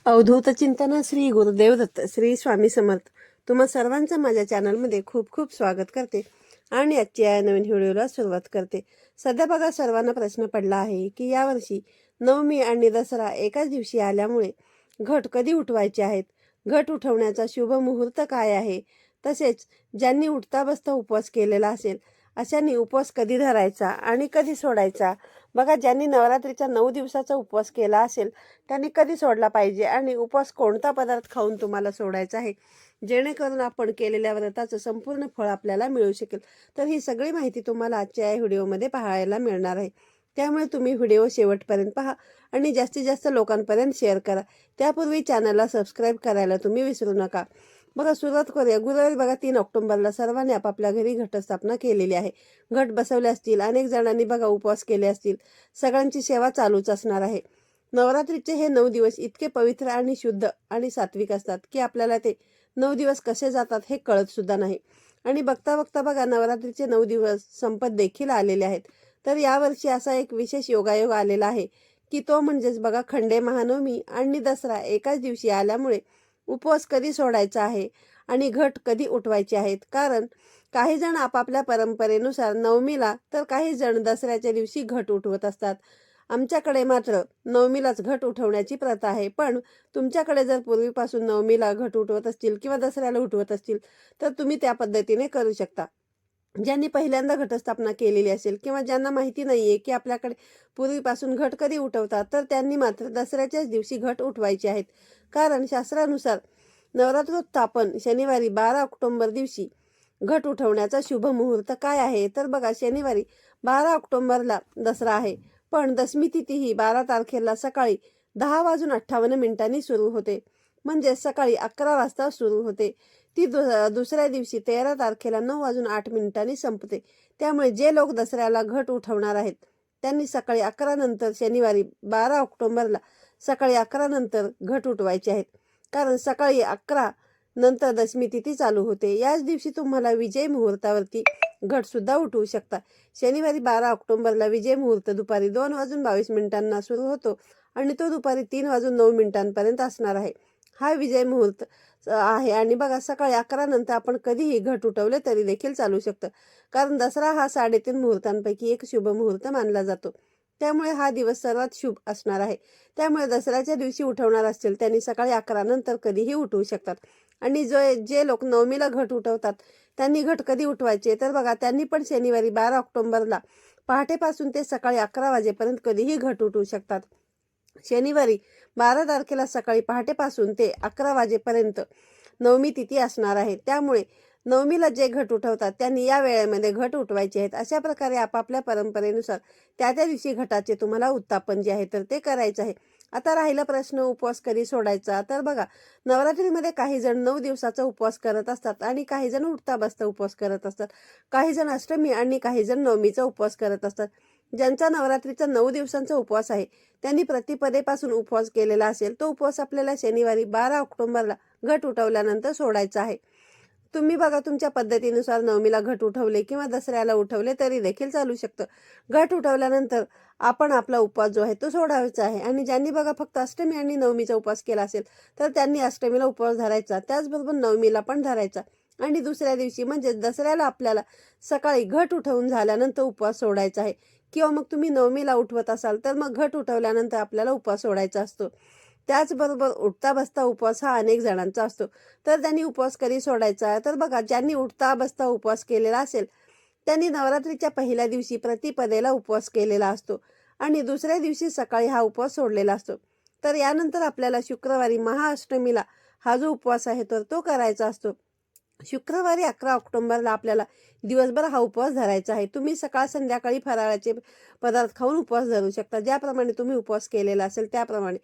अवधूत चिंतन श्री गुरुदेव दत्त श्री स्वामी समर्थ. तुम्हा सर्वांचं माझ्या चॅनलमध्ये खूप खूप स्वागत करते आणि आजची या नवीन व्हिडिओला सुरुवात करते. सध्या बघा सर्वांना प्रश्न पडला आहे की यावर्षी नवमी आणि दसरा एकाच दिवशी आल्यामुळे घट कधी उठवायचे आहेत, घट उठवण्याचा शुभ मुहूर्त काय आहे, तसेच ज्यांनी उठता बसता उपवास केलेला असेल अशांनी उपवास कधी धरायचा आणि कधी सोडायचा. बघा, ज्यांनी नवरात्रीचा 9 दिवसाचा उपवास केला असेल त्यांनी कधी सोडला पाहिजे आणि उपवास कोणता पदार्थ खाऊन तुम्हाला सोडायचा आहे, जेणेकरून आपण केलेल्या व्रताचं संपूर्ण फळ आपल्याला मिळू शकेल. तर ही सगळी माहिती तुम्हाला आजच्या या व्हिडिओमध्ये पाहायला मिळणार आहे. त्यामुळे तुम्ही व्हिडिओ शेवटपर्यंत पहा आणि जास्तीत जास्त लोकांपर्यंत शेअर करा. त्यापूर्वी चॅनलला सबस्क्राईब करायला तुम्ही विसरू नका. बघा, सुरुवात करूया. गुरुवारी बघा 3 ऑक्टोबरला सर्वांनी आपापल्या घरी घटस्थापना केलेली आहे. घट बसवले असतील, अनेक जणांनी बघा उपवास केले असतील. सगळ्यांची सेवा चालूच असणार आहे. नवरात्रीचे हे 9 दिवस इतके पवित्र आणि शुद्ध आणि सात्विक असतात की आपल्याला ते 9 दिवस कसे जातात हे कळत सुद्धा नाही. आणि बघता बघता बघा नवरात्रीचे 9 दिवस संपत देखील आलेले आहेत. तर यावर्षी असा एक विशेष योगायोग आलेला आहे की तो म्हणजेच बघा खंडे महानवमी आणि दसरा एकाच दिवशी आल्यामुळे उपवास कधी सोडायचा आहे आणि घट कधी उठवायचे आहेत. कारण काही जण आपापल्या परंपरेनुसार नवमीला तर काही जण दसऱ्याच्या दिवशी घट उठवत असतात. आमच्याकडे मात्र नवमीलाच घट उठवण्याची प्रथा आहे. पण तुमच्याकडे जर पूर्वीपासून नवमीला घट उठवत असतील किंवा दसऱ्याला उठवत असतील तर तुम्ही त्या पद्धतीने करू शकता. ज्यांनी पहिल्यांदा घटस्थापना केलेली असेल किंवा ज्यांना माहिती नाहीये की आपल्याकडे पूर्वीपासून घट कधी उठवतात तर त्यांनी मात्र दसऱ्याच्याच दिवशी घट उठवायचे आहेत. कारण शास्त्रानुसार नवरात्रोत्थापन शनिवारी 12 ऑक्टोबर दिवशी घट उठवण्याचा शुभ मुहूर्त काय आहे. तर बघा, शनिवारी 12 ऑक्टोबरला दसरा आहे, पण दशमी तिथी ही 12 तारखेला सकाळी 10:58 सुरू होते. म्हणजे सकाळी 11 वाजता सुरू होते. ती दुसऱ्या दिवशी 13 तारखेला 9:08 संपते. त्यामुळे जे लोक दसऱ्याला घट उठवणार आहेत त्यांनी सकाळी 11 नंतर शनिवारी 12 ऑक्टोबरला सकाळी 11 नंतर घट उठवायचे आहेत. कारण सकाळी 11 नंतर दशमी तिथी चालू होते. याच दिवशी तुम्हाला विजय मुहूर्तावरती घट सुद्धा उठवू शकता. शनिवारी 12 ऑक्टोबरला विजय मुहूर्त दुपारी 2:22 सुरू होतो आणि तो दुपारी 3:09 असणार आहे. हा विजय मुहूर्त आहे. आणि बघा, सकाळी 11 नंतर आपण कधीही घट उठवले तरी देखील चालू शकतं. कारण दसरा हा 3.5 मुहूर्तांपैकी एक शुभ मुहूर्त मानला जातो. त्यामुळे हा दिवस सर्वात शुभ असणार आहे. त्यामुळे दसऱ्याच्या दिवशी उठवणार असतील त्यांनी सकाळी 11 नंतर कधीही उठवू शकतात. आणि जे लोक नवमीला घट उठवतात त्यांनी घट कधी उठवायचे तर बघा, त्यांनी पण शनिवारी 12 ऑक्टोबरला पहाटेपासून ते सकाळी 11 वाजेपर्यंत कधीही घट उठवू शकतात. शनिवारी 12 तारखेला सकाळी पहाटेपासून ते 11 वाजेपर्यंत नवमी तिथी असणार आहे. त्यामुळे नवमीला जे घट उठवतात त्यांनी या वेळेमध्ये घट उठवायचे आहेत. अशा प्रकारे आपापल्या परंपरेनुसार त्या दिवशी घटाचे तुम्हाला उत्थापन जे आहे तर ते करायचं आहे. आता राहिला प्रश्न उपवास कधी सोडायचा. तर बघा, नवरात्रीमध्ये काही जण 9 दिवसाचा उपवास करत असतात आणि काही जण उठता बसता उपवास करत असतात. काही जण अष्टमी आणि काही जण नवमीचा उपवास करत असतात. ज्यांचा नवरात्रीचा 9 दिवसांचा उपवास आहे त्यांनी प्रतिपदेपासून उपवास केलेला असेल तो उपवास आपल्याला शनिवारी 12 ऑक्टोबरला घट उठवल्यानंतर सोडायचा आहे. तुम्ही बघा, तुमच्या पद्धतीनुसार नवमीला घट उठवले किंवा दसऱ्याला उठवले तरी देखील चालू शकतं. घट उठवल्यानंतर आपण आपला उपवास जो आहे तो सोडायचा आहे. आणि ज्यांनी बघा फक्त अष्टमी आणि नवमीचा उपवास केला असेल तर त्यांनी अष्टमीला उपवास धरायचा, त्याचबरोबर नवमीला पण धरायचा. आणि दुसऱ्या दिवशी म्हणजे दसऱ्याला आपल्याला सकाळी घट उठवून झाल्यानंतर उपवास सोडायचा आहे. किंवा मग तुम्ही नवमीला उठवत असाल तर मग घट उठवल्यानंतर आपल्याला उपवास सोडायचा असतो. त्याचबरोबर उठता बसता उपवास हा अनेक जणांचा असतो. तर त्यांनी उपवास कधी सोडायचा तर बघा, ज्यांनी उठता बसता उपवास केलेला असेल त्यांनी नवरात्रीच्या पहिल्या दिवशी प्रतिपदेला उपवास केलेला असतो आणि दुसऱ्या दिवशी सकाळी हा उपवास सोडलेला असतो. तर यानंतर आपल्याला शुक्रवारी महाअष्टमीला हा जो उपवास आहे तर तो करायचा असतो. शुक्रवारी 11 ऑक्टोबरला आपल्याला दिवसभर हा उपवास धरायचा आहे. तुम्ही सकाळ संध्याकाळी फराळाचे पदार्थ खाऊन उपवास धरू शकता, ज्याप्रमाणे तुम्ही उपवास केलेला असेल त्याप्रमाणे.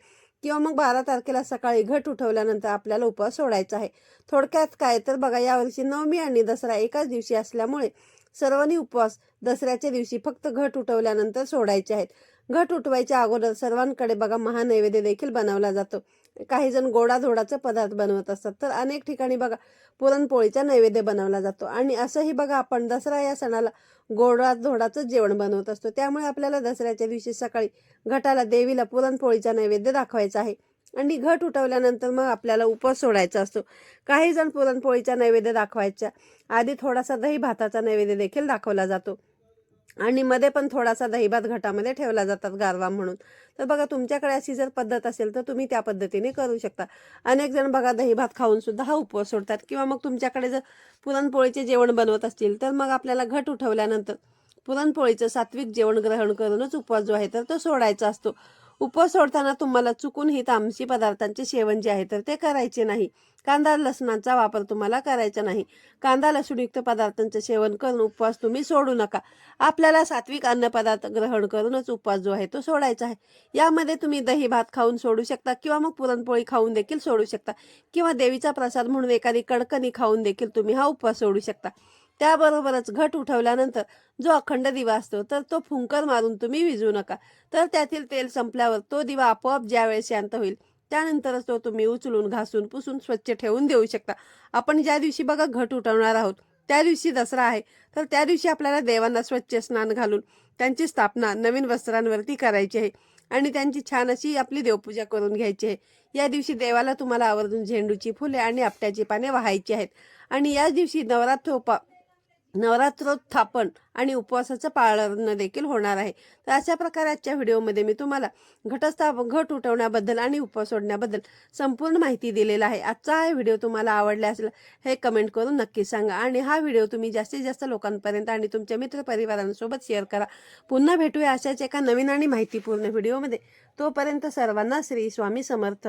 किंवा मग 12 तारखेला सकाळी घट उठवल्यानंतर आपल्याला उपवास सोडायचा आहे. थोडक्यात काय तर बघा, यावर्षी नवमी आणि दसरा एकाच दिवशी असल्यामुळे सर्वांनी उपवास दसऱ्याच्या दिवशी फक्त घट उठवल्यानंतर सोडायचे आहेत. घट उठवायच्या अगोदर सर्वांकडे बघा महानैवेद्य देखील बनवला जातो. काही जण गोडाधोडाचे पदार्थ बनवत असतात तर अनेक ठिकाणी बघा पुरणपोळीचा नैवेद्य बनवला जातो. आणि असंही बघा, आपण दसरा या सणाला गोडाधोडाचं जेवण बनवत असतो. त्यामुळे आपल्याला दसऱ्याच्या दिवशी सकाळी घटाला देवीला पुरणपोळीचा नैवेद्य दाखवायचा आहे. आणि घट उठवल्यानंतर मग आपल्याला उपवास सोडायचा असतो. काही जण पुरणपोळीचा नैवेद्य दाखवायचा आधी थोडासा दही भाताचा नैवेद्य देखील दाखवला जातो आणि मध्ये पण थोडासा दहीभात घटामध्ये ठेवला जातात गारवा म्हणून. तर बघा तुमच्याकडे अशी जर पद्धत असेल तर तुम्ही त्या पद्धतीने करू शकता. अनेक जण बघा दहीभात खाऊन सुद्धा हा उपवास सोडतात. किंवा मग तुमच्याकडे जर पुरणपोळीचे जेवण बनवत असतील तर मग आपल्याला घट उठवल्यानंतर पुरणपोळीचं सात्विक जेवण ग्रहण करूनच उपवास जो आहे तर तो सोडायचा असतो. उपवास सोडताना तुम्हाला चुकून ही तामसी पदार्थांचे सेवन जे आहे तर ते करायचे नाही. कांदा लसणाचा वापर तुम्हाला करायचा नाही. कांदा लसूणयुक्त पदार्थांचे सेवन करून उपवास तुम्ही सोडू नका. आपल्याला सात्विक अन्नपदार्थ ग्रहण करूनच उपवास जो आहे तो सोडायचा आहे. यामध्ये तुम्ही दही भात खाऊन सोडू शकता किंवा मग पुरणपोळी खाऊन देखील सोडू शकता किंवा देवीचा प्रसाद म्हणून एखादी कडकणी खाऊन देखील तुम्ही हा उपवास सोडू शकता. त्याबरोबरच घट उठवल्यानंतर जो अखंड दिवा असतो तर तो फुंकर मारून तुम्ही विझू नका. तर त्यातील तेल संपल्यावर तो दिवा आपोआप ज्यावेळेस शांत होईल त्यानंतरच तो तुम्ही उचलून घासून पुसून स्वच्छ ठेवून देऊ शकता. आपण ज्या दिवशी बघा घट उठवणार आहोत त्या दिवशी दसरा आहे तर त्या दिवशी आपल्याला देवांना स्वच्छ स्नान घालून त्यांची स्थापना नवीन वस्त्रांवरती करायची आहे आणि त्यांची छान अशी आपली देवपूजा करून घ्यायची आहे. या दिवशी देवाला तुम्हाला आवर्जून झेंडूची फुले आणि आपट्याची पाने वाहायची आहेत. आणि याच दिवशी नवरात्रोत्थापन आणि उपवासाचं पाळणं देखील होणार आहे. तर अशा प्रकारे आजच्या व्हिडिओमध्ये मी तुम्हाला घट उठवण्याबद्दल आणि उपवास सोडण्याबद्दल संपूर्ण माहिती दिलेला आहे. आजचा हा व्हिडिओ तुम्हाला आवडला असेल हे कमेंट करून नक्की सांगा आणि हा व्हिडिओ तुम्ही जास्तीत जास्त लोकांपर्यंत आणि तुमच्या मित्रपरिवारांसोबत शेअर करा. पुन्हा भेटूया अशाच एका नवीन आणि माहितीपूर्ण व्हिडिओमध्ये. तोपर्यंत सर्वांना श्री स्वामी समर्थ.